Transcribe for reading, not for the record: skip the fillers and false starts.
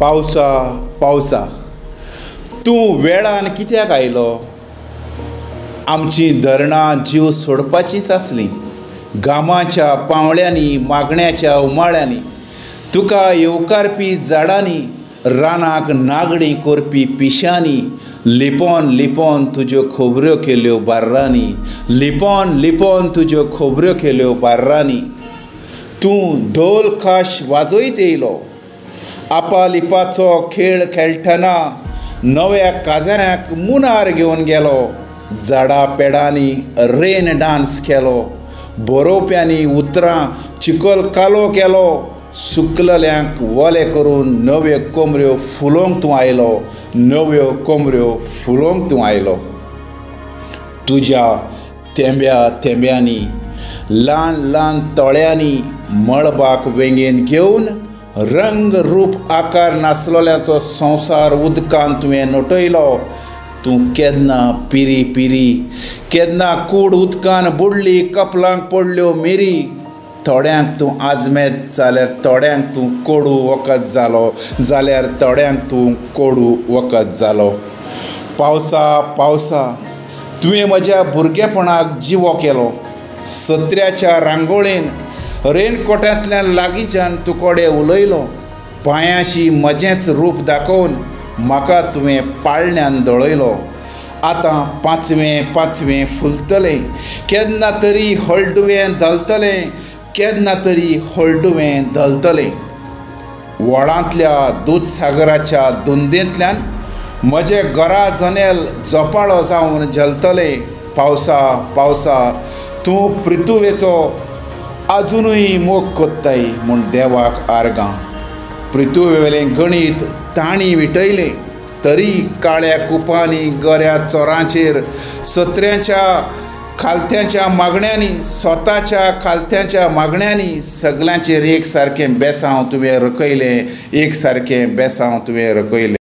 पावसा पावसा तूं वेळान कित्याक आयलो? आमची धरणां जीव सोडपाचीच आसलीं. गामाच्या पावंड्यांनी मागण्याच्या उमाळ्यांनी तुका येवकारपी झाडांनी रानाक नागडी करपी पिश्यांनी लिपोन लिपोन तुज्यो खोबऱ्यो केल्यो बार्रांनी लिपोन लिपोन तुज्यो खोबऱ्यो केल्यो बार्रांनी तूं ढोल खाश वाजयत येयलो. आपालिपाचो खेळ खेळटना नव्या काजाऱ्यांक मुनार घेवन गेलो. झाडां पेडांनी रेन डान्स केलो. बरोवप्यांनी उतरां चिकल कालो केलो. सुकलल्यांक वले करून नव्यो कोमऱ्यो फुलोवंक तूं आयलो. नव्यो कोमऱ्यो फुलोवंक तूं आयलो. तुज्या थेंब्या थेंब्यांनी ल्हान ल्हान तळ्यांनी मळबाक वेंगेन घेवन रंग रूप आकार नासलोल्यांचो संवसार उदकान तुवें नटयलो. तूं केन्ना पिरी पिरी केन्ना कूड उदकान बुडली कपलांक पडल्यो मेरी. थोड्यांक तूं आजमेत जाल्यार थोड्यांक तूं कोडू वखद जालो जाल्यार थोड्यांक तूं कोडू वखद जालो. पावसा पावसा तुवें म्हज्या भुरगेपणाक जिवो केलो. सत्र्याच्या रांगोळेन रेनकोटांतल्यान लागींच्यान तुकोडे उलयलो. पांयांशी म्हजेंच रूप दाखोवन म्हाका तुवें पाळण्यांत दळयलो. आतां पांचवें पांचवें फुलतलें केन्ना तरी हळडुवें धलतलें केन्ना तरी हळडुवें धलतलें. व्हळांतल्या दूदसागराच्या दुंदेंतल्यान म्हजें घरा जनेल झोपाळो जावन झलतलें. पावसा पावसा तूं पृथ्वेचो आजुनूय मोग कोत्ताय म्हूण देवाक आर्गां. पृथ्वेवेलें गणीत तांणी विटयलें तरी काळ्या कुपांनी गऱ्या चोरांचेर सत्र्याच्या खालत्यांच्या मागण्यांनी स्वताच्या खालत्यांच्या मागण्यांनी सगल्यांचेर एक सारकें बेसांव तुवें रकयलें. एक सारकें बेसांव तुवें रकयलें.